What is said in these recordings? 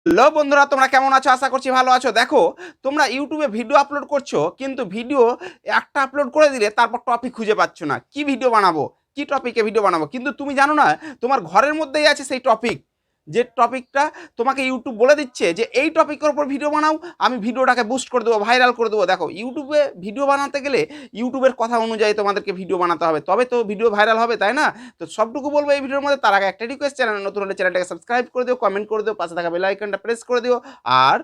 Hello বন্ধুরা, তোমরা কেমন আছো? আশা করছি ভালো আছো। দেখো, তোমরা ইউটিউবে ভিডিও আপলোড করছো, কিন্তু ভিডিও একটা আপলোড করে দিলে তারপর টপিক খুঁজে পাচ্ছ না। কি ভিডিও বানাবো, কি টপিকে ভিডিও বানাবো, কিন্তু তুমি জানো না তোমার ঘরের মধ্যেই আছে সেই টপিক, যে টপিকটা তোমাকে ইউটিউব বলে দিচ্ছে যে এই টপিকের উপর ভিডিও বানাও, আমি ভিডিওটাকে বুস্ট করে দেবো, ভাইরাল করে দেবো। দেখো, ইউটিউবে ভিডিও বানাতে গেলে ইউটিউবের কথা অনুযায়ী তোমাদেরকে ভিডিও বানাতে হবে, তবে তো ভিডিও ভাইরাল হবে, তাই না? তো সবটুকু বলবো এই ভিডিওর মধ্যে। তার আগে একটা রিকোয়েস্ট, চ্যানেল নতুন হলে চ্যানেলটাকে সাবস্ক্রাইব করে দিও, কমেন্ট করে দিও, পাশে থাকা বেল আইকনটা প্রেস করে দিও, আর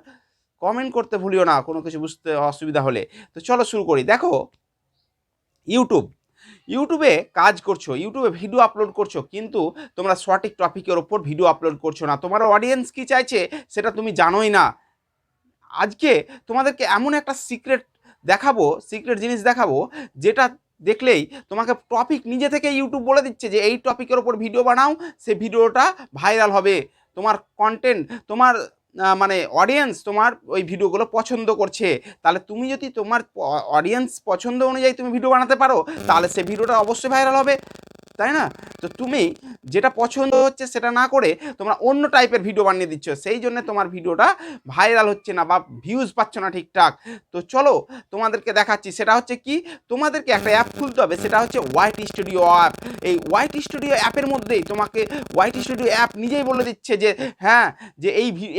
কমেন্ট করতে ভুলিও না কোনো কিছু বুঝতে অসুবিধা হলে। তো চলো শুরু করি। দেখো, ইউটিউবে কাজ করছো, ইউটিউবে ভিডিও আপলোড করছো, কিন্তু তোমরা সঠিক টপিকের ওপর ভিডিও আপলোড করছো না। তোমার অডিয়েন্স কি চাইছে সেটা তুমি জানোই না। আজকে তোমাদেরকে এমন একটা সিক্রেট জিনিস দেখাবো, যেটা দেখলেই তোমাকে টপিক নিজে থেকে ইউটিউব বলে দিচ্ছে যে এই টপিকের ওপর ভিডিও বানাও, সে ভিডিওটা ভাইরাল হবে। তোমার কন্টেন্ট, তোমার মানে অডিয়েন্স তোমার ওই ভিডিওগুলো পছন্দ করছে। তাহলে তুমি যদি তোমার অডিয়েন্স পছন্দ অনুযায়ী তুমি ভিডিও বানাতে পারো, তাহলে সে ভিডিওটা অবশ্যই ভাইরাল হবে, তাই না? তো তুমি যেটা পছন্দ হচ্ছে সেটা না করে তোমরা অন্য টাইপের ভিডিও বানিয়ে দিচ্ছ, সেই জন্য তোমার ভিডিওটা ভাইরাল হচ্ছে না বা ভিউজ পাচ্ছ না ঠিকঠাক। তো চলো তোমাদেরকে দেখাচ্ছি, সেটা হচ্ছে কি, তোমাদেরকে একটা অ্যাপ খুলতে হবে, সেটা হচ্ছে ওয়াইটি স্টুডিও অ্যাপ। এই ওয়াইটি স্টুডিও অ্যাপের মধ্যেই তোমাকে ওয়াইটি স্টুডিও অ্যাপ নিজেই বলে দিচ্ছে যে হ্যাঁ, যে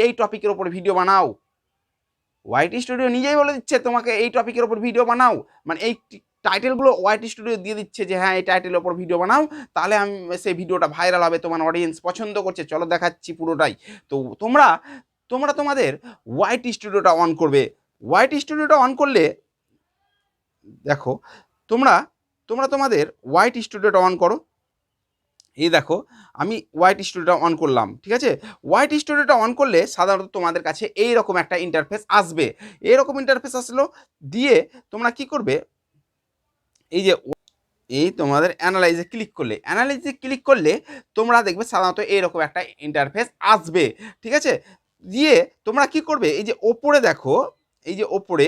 এই টপিকের ওপর ভিডিও বানাও। ওয়াইটি স্টুডিও নিজেই বলে দিচ্ছে তোমাকে এই টপিকের ওপর ভিডিও বানাও, মানে এই টাইটেলগুলো ওয়াইটি স্টুডিও দিয়ে দিচ্ছে যে হ্যাঁ এই টাইটেলের ওপর ভিডিও বানাও, তাহলে আমি সেই ভিডিওটা ভাইরাল হবে, তোমার অডিয়েন্স পছন্দ করছে। চলো দেখাচ্ছি পুরোটাই। তো তোমরা তোমরা তোমাদের ওয়াইটি স্টুডিওটা অন করবে। ওয়াইটি স্টুডিওটা অন করলে দেখো, তোমরা তোমরা তোমাদের ওয়াইটি স্টুডিওটা অন করো। এই দেখো, আমি ওয়াইটি স্টুডিওটা অন করলাম, ঠিক আছে? ওয়াইটি স্টুডিওটা অন করলে সাধারণত তোমাদের কাছে এইরকম একটা ইন্টারফেস আসবে। এরকম ইন্টারফেস আসলো, দিয়ে তোমরা কি করবে, এই যে এই তোমাদের অ্যানালাইজে ক্লিক করলে তোমরা দেখবে সাধারণত এইরকম একটা ইন্টারফেস আসবে, ঠিক আছে? দিয়ে তোমরা কি করবে, এই যে ওপরে দেখো, এই যে ওপরে,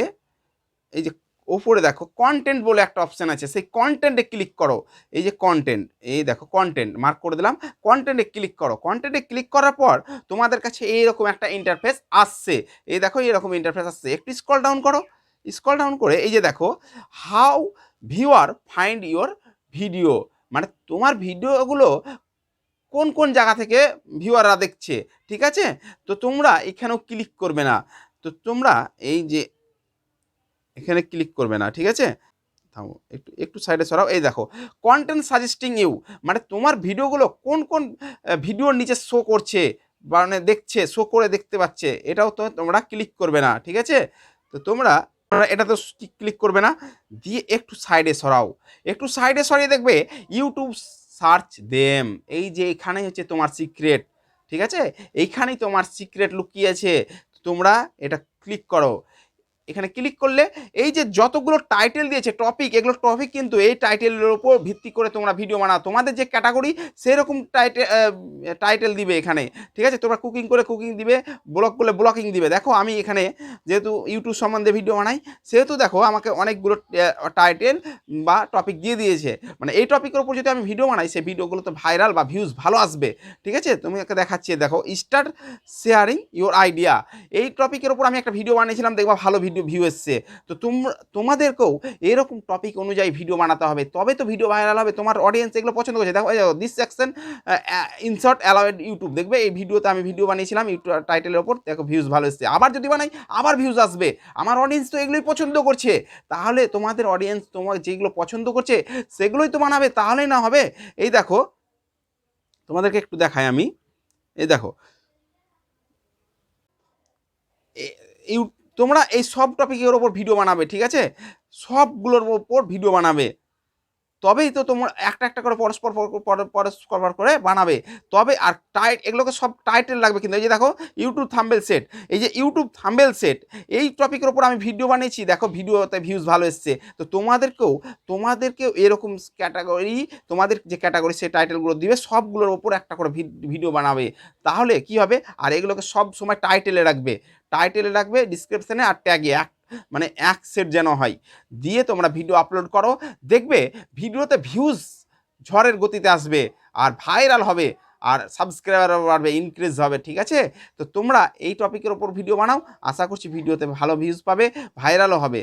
এই যে ওপরে দেখো কন্টেন্ট বলে একটা অপশান আছে, সেই কন্টেন্টে ক্লিক করো। এই যে কন্টেন্ট, এই দেখো কন্টেন্ট মার্ক করে দিলাম, কন্টেন্টে ক্লিক করো। কন্টেন্টে ক্লিক করার পর তোমাদের কাছে এইরকম একটা ইন্টারফেস আসছে। এই দেখো এরকম ইন্টারফেস আসছে, একটু স্ক্রল ডাউন করো। স্ক্রল ডাউন করে এই যে দেখো, how viewer find your video, মানে তোমার ভিডিওগুলো কোন কোন জায়গা থেকে ভিউয়াররা দেখছে, ঠিক আছে? তো তোমরা এখানেও ক্লিক করবে না। তো তোমরা এই যে এখানে ক্লিক করবে না, ঠিক আছে? থামো, একটু একটু সাইডে সরাও। এই দেখো, কন্টেন্ট সাজেস্টিং ইউ, মানে তোমার ভিডিওগুলো কোন কোন ভিডিওর নিচে শো করছে, মানে দেখছে, শো করে দেখতে পাচ্ছে, এটাও তো তোমরা ক্লিক করবে না, ঠিক আছে? তো তোমরা এটা তো ক্লিক করবে না, দিয়ে একটু সাইডে সরাও। একটু সাইডে সরিয়ে দেখবে ইউটিউব সার্চ দেম, এই যে এখানেই হচ্ছে তোমার সিক্রেট, ঠিক আছে? এইখানেই তোমার সিক্রেট লুকিয়ে আছে। তোমরা এটা ক্লিক করো। এখানে ক্লিক করলে এই যে যতগুলো টাইটেল দিয়েছে টপিক, এগুলো টপিক কিন্তু এই টাইটেলের উপর ভিত্তি করে তোমরা ভিডিও বানাও। তোমাদের যে ক্যাটাগরি সেরকম টাইটেল দিবে এখানে, ঠিক আছে? তোমরা কুকিং করে কুকিং দিবে, ব্লগ করলে ব্লগিং দিবে। দেখো আমি এখানে যেহেতু ইউটিউব সম্বন্ধে ভিডিও বানাই, সেহেতু দেখো আমাকে অনেকগুলো টাইটেল বা টপিক দিয়ে দিয়েছে। মানে এই টপিকের উপর যদি আমি ভিডিও বানাই, সেই ভিডিওগুলো তো ভাইরাল বা ভিউজ ভালো আসবে, ঠিক আছে? তুমি একটা দেখাচ্ছি, দেখো স্টার্ট শেয়ারিং ইউর আইডিয়া। এই টপিকের উপর আমি একটা ভিডিও বানিয়েছিলাম, দেখবা ভালো ভিউ এসছে। তো তোমাদেরকেও এরকম টপিক অনুযায়ী ভিডিও বানাতে হবে, তবে তো ভিডিও ভাইরাল হবে, তোমার অডিয়েন্স এগুলো পছন্দ করছে। দেখো this section insert allowed YouTube, দেখবে এই ভিডিওতে আমি ভিডিও বানিয়েছিলাম ইউটিউব টাইটেলের ওপর, দেখো ভিউজ ভালো এসছে। আবার যদি বানাই আবার ভিউজ আসবে, আমার অডিয়েন্স তো এগুলোই পছন্দ করছে। তাহলে তোমাদের অডিয়েন্স তোমার যেগুলো পছন্দ করছে সেগুলোই তো বানাবে, তাহলেই না হবে। এই দেখো তোমাদেরকে একটু দেখাই আমি, এই দেখো তোমরা এই সব টপিকের ওপর ভিডিও বানাবে, ঠিক আছে? সবগুলোর ওপর ভিডিও বানাবে, তবেই তো তোমরা একটা একটা করে পরস্পর করে বানাবে। তবে আর এগুলোকে সব টাইটেল লাগবে কিন্তু। এই যে দেখো ইউটিউব থাম্বনেল সেট, এই যে ইউটিউব থাম্বনেল সেট, এই টপিকের ওপর আমি ভিডিও বানিয়েছি, দেখো ভিডিওতে ভিউজ ভালো এসছে। তো তোমাদেরকেও এরকম ক্যাটাগরি, তোমাদের যে ক্যাটাগরি সেই টাইটেলগুলো দিবে, সবগুলোর ওপর একটা করে ভিডিও বানাবে। তাহলে কি হবে, আর এগুলোকে সব সময় টাইটেলে রাখবে ডিসক্রিপশানে আর ট্যাগে, মানে এক সেট যেন হয়। দিয়ে তোমরা ভিডিও আপলোড করো, দেখবে ভিডিওতে ভিউজ ঝড়ের গতিতে আসবে আর ভাইরাল হবে। আর সাবস্ক্রাইবারও বাড়বে, ইনক্রিজ হবে, ঠিক আছে? তো তোমরা এই টপিকের ওপর ভিডিও বানাও, আশা করছি ভিডিওতে ভালো ভিউজ পাবে, ভাইরালও হবে।